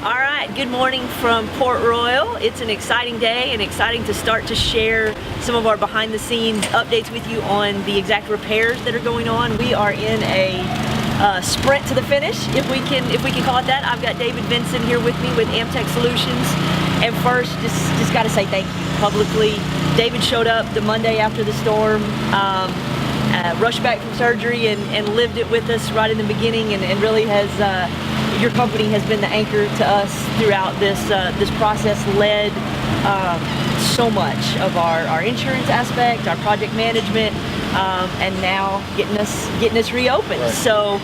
All right, good morning from Port Royal. It's an exciting day and exciting to start to share some of our behind the scenes updates with you on the exact repairs that are going on. We are in a sprint to the finish, if we can call it that. I've got David Vinson here with me with Amtech Solutions. And first, just got to say thank you publicly. David showed up the Monday after the storm, rushed back from surgery and lived it with us right in the beginning, and really has, your company has been the anchor to us throughout this process, led so much of our insurance aspect, our project management, and now getting us reopened. Right. So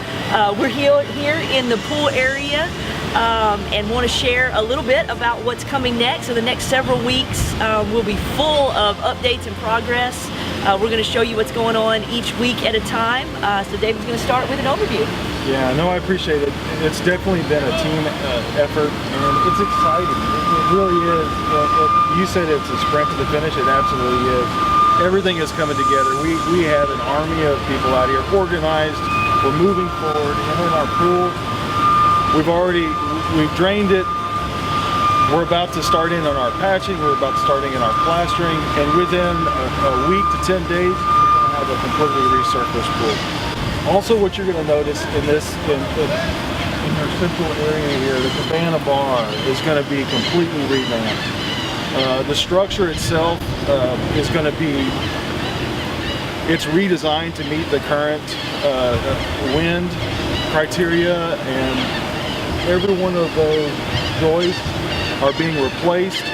we're here in the pool area and want to share a little bit about what's coming next. So the next several weeks will be full of updates and progress. We're going to show you what's going on each week at a time. So David's going to start with an overview. Yeah, no, I appreciate it. It's definitely been a team effort, and it's exciting. It really is. You said it's a sprint to the finish. It absolutely is. Everything is coming together. We have an army of people out here organized. We're moving forward. And in our pool, we've drained it. We're about to start in on our patching. We're about to start in our plastering, and within a week to 10 days, we're going to have a completely resurfaced pool. Also, what you're going to notice in our central area here, the Cabana bar is going to be completely revamped. The structure itself is going to be, it's redesigned to meet the current wind criteria, and every one of those joists are being replaced.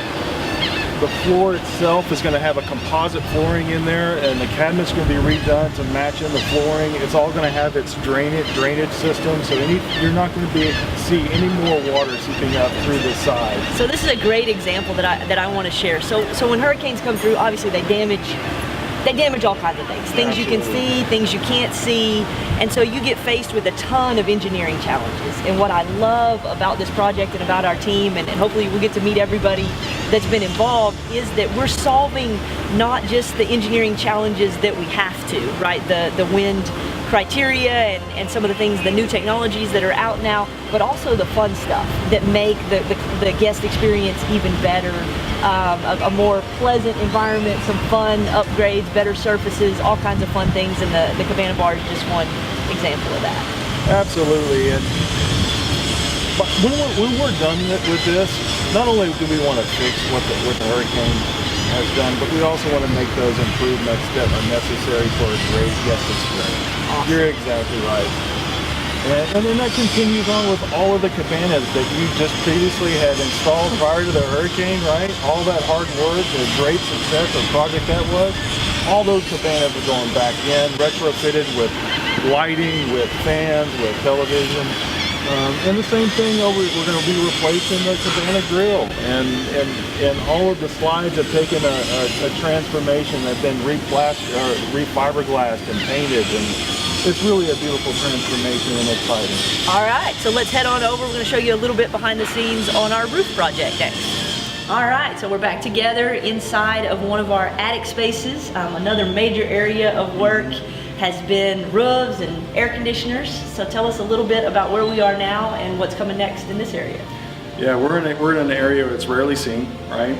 The floor itself is going to have a composite flooring in there, and the cabinet's going to be redone to match in the flooring. It's all going to have its drainage system, so you're not going to see any more water seeping up through the side. So this is a great example that I want to share. So when hurricanes come through, obviously they damage all kinds of things. Things you can see, things you can't see, and so you get faced with a ton of engineering challenges. And what I love about this project and about our team, and hopefully we'll get to meet everybody that's been involved, is that we're solving not just the engineering challenges that we have to, right? The wind criteria and some of the things, the new technologies that are out now, but also the fun stuff that make the guest experience even better, a more pleasant environment, some fun upgrades, better surfaces, all kinds of fun things, and the Cabana bar is just one example of that. Absolutely. And when we're done with this, not only do we want to fix what the hurricane has done, but we also want to make those improvements that are necessary for a great guest experience. Awesome. You're exactly right. And then that continues on with all of the cabanas that you just previously had installed prior to the hurricane, right? All that hard work, the great success of project that was, all those cabanas are going back in, retrofitted with lighting, with fans, with television. And the same thing, we're going to be replacing the Cabana grill, and all of the slides have taken a transformation that's been refiberglassed and painted, and it's really a beautiful transformation and exciting. All right, so let's head on over. We're going to show you a little bit behind the scenes on our roof project next. All right, so we're back together inside of one of our attic spaces. Another major area of work has been roofs and air conditioners. So tell us a little bit about where we are now and what's coming next in this area. Yeah, we're in an area that's rarely seen, right?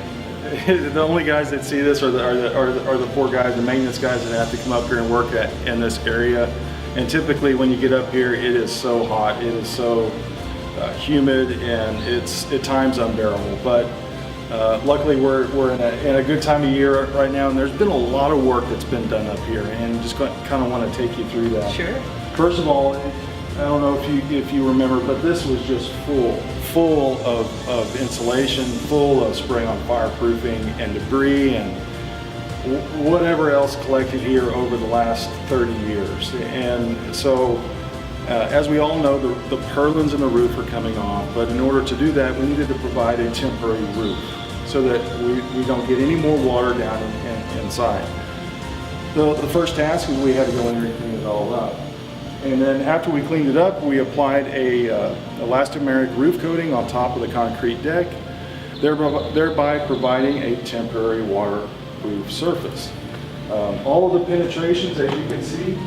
The only guys that see this are the poor guys, the maintenance guys that have to come up here and work in this area. And typically when you get up here, it is so hot, it is so humid, and it's at times unbearable. But luckily we're in a good time of year right now, and there's been a lot of work that's been done up here, and just kind of want to take you through that. Sure. First of all, I don't know if you remember, but this was just full of insulation, full of spray on fireproofing and debris and whatever else collected here over the last 30 years. And so as we all know, the purlins in the roof are coming off, but in order to do that, we needed to provide a temporary roof so that we don't get any more water down inside. The first task is we had to go in here and clean it all up. And then after we cleaned it up, we applied a elastomeric roof coating on top of the concrete deck, thereby providing a temporary waterproof surface. All of the penetrations, as you can see,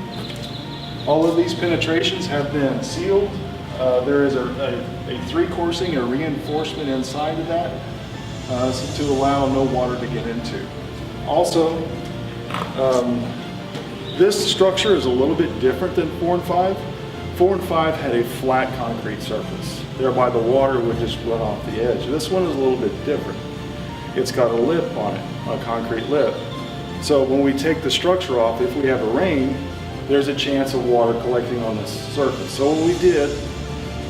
all of these penetrations have been sealed There is a three-coursing or reinforcement inside of that so to allow no water to get into. Also, this structure is a little bit different than 4 and 5. 4 and 5 had a flat concrete surface, thereby the water would just run off the edge. This one is a little bit different. It's got a lip on it, a concrete lip. So when we take the structure off, if we have a rain, there's a chance of water collecting on this surface. So what we did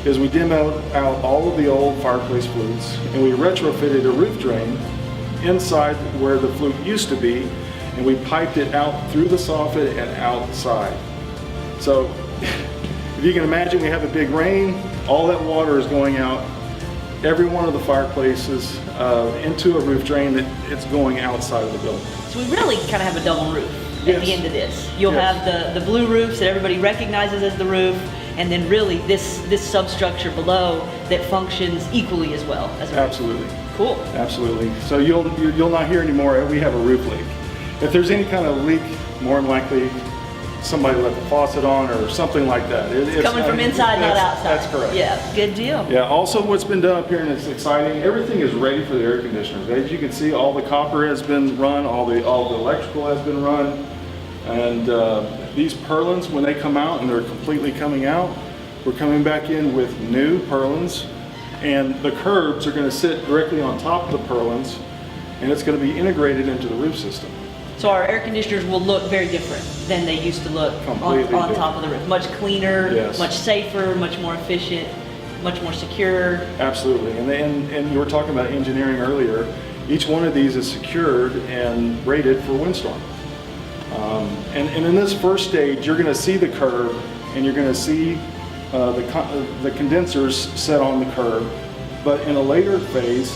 is we demoed out all of the old fireplace flutes and we retrofitted a roof drain inside where the flute used to be, and we piped it out through the soffit and outside. So if you can imagine, we have a big rain, all that water is going out every one of the fireplaces into a roof drain that it's going outside of the building. So we really kind of have a double roof at the end of this. You'll have the blue roofs that everybody recognizes as the roof, and then really this substructure below that functions equally as well as a roof. Absolutely. Cool. Absolutely. So you'll not hear anymore, we have a roof leak. If there's any kind of leak, more than likely somebody left the faucet on or something like that. It's coming from inside, not outside. That's correct. Yeah, good deal. Yeah, also what's been done up here, and it's exciting, everything is ready for the air conditioners. As you can see, all the copper has been run, all the electrical has been run, and these purlins, when they come out, and they're completely coming out, we're coming back in with new purlins, and the curbs are going to sit directly on top of the purlins, and it's going to be integrated into the roof system. So our air conditioners will look very different than they used to look on top of the roof. Much cleaner, much safer, much more efficient, much more secure. Absolutely, and you were talking about engineering earlier. Each one of these is secured and rated for windstorm. And in this first stage, you're going to see the curb, and you're going to see the condensers set on the curb. But in a later phase,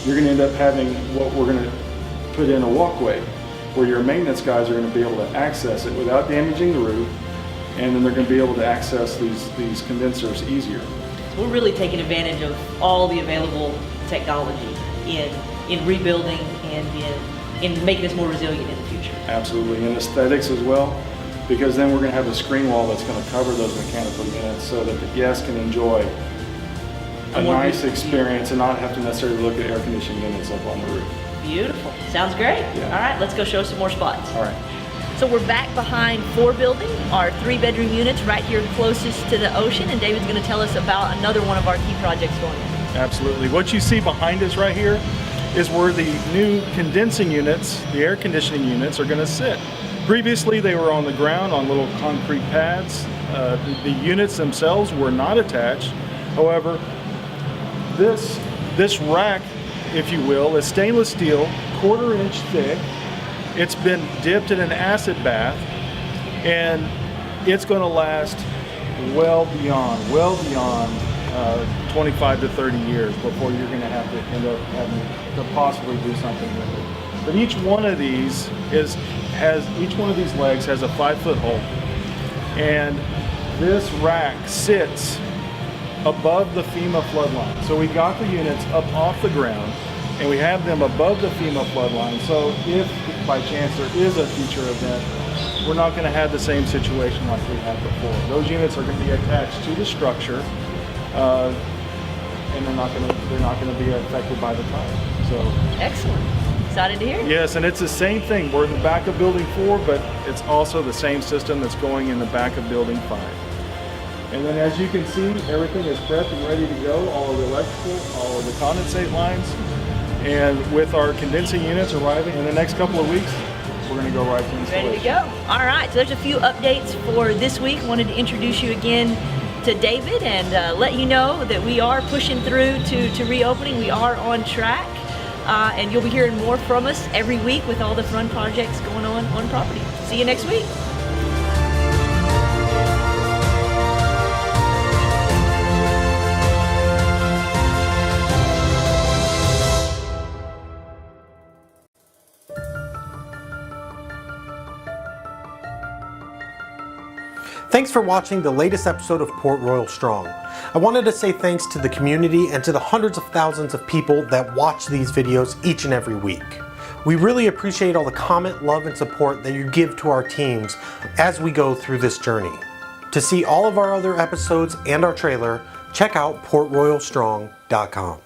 you're going to end up having what we're going to put in a walkway, where your maintenance guys are going to be able to access it without damaging the roof, and then they're going to be able to access these condensers easier. So we're really taking advantage of all the available technology in rebuilding and in making us more resilient in the future. Absolutely, and aesthetics as well, because then we're going to have a screen wall that's going to cover those mechanical units so that the guests can enjoy a nice experience and not have to necessarily look at air conditioning units up on the roof. Beautiful. Sounds great. Yeah. All right, let's go show some more spots. All right. So we're back behind 4 building, our 3-bedroom units right here closest to the ocean, and David's going to tell us about another one of our key projects going on. Absolutely. What you see behind us right here is where the new condensing units, the air conditioning units, are going to sit. Previously, they were on the ground on little concrete pads. The units themselves were not attached. However, this rack, if you will, is stainless steel, 1/4 inch thick. It's been dipped in an acid bath, and it's going to last well beyond 25 to 30 years before you're going to have to end up having to possibly do something with it. But each one of these legs has a 5-foot hole, and this rack sits above the FEMA flood line. So we got the units up off the ground, and we have them above the FEMA flood line. So if by chance there is a future event, we're not going to have the same situation like we had before. Those units are going to be attached to the structure, and they're not going to be affected by the tide. So excellent. Excited to hear. Yes, and it's the same thing. We're in the back of Building 4, but it's also the same system that's going in the back of Building 5. And then as you can see, everything is prepped and ready to go. All of the electrical, all of the condensate lines. And with our condensing units arriving in the next couple of weeks, we're going to go right to installation. Ready to go. All right, so there's a few updates for this week. Wanted to introduce you again to David and let you know that we are pushing through to reopening. We are on track. And you'll be hearing more from us every week with all the fun projects going on property. See you next week. Thanks for watching the latest episode of Port Royal Strong. I wanted to say thanks to the community and to the hundreds of thousands of people that watch these videos each and every week. We really appreciate all the comment, love, and support that you give to our teams as we go through this journey. To see all of our other episodes and our trailer, check out portroyalstrong.com.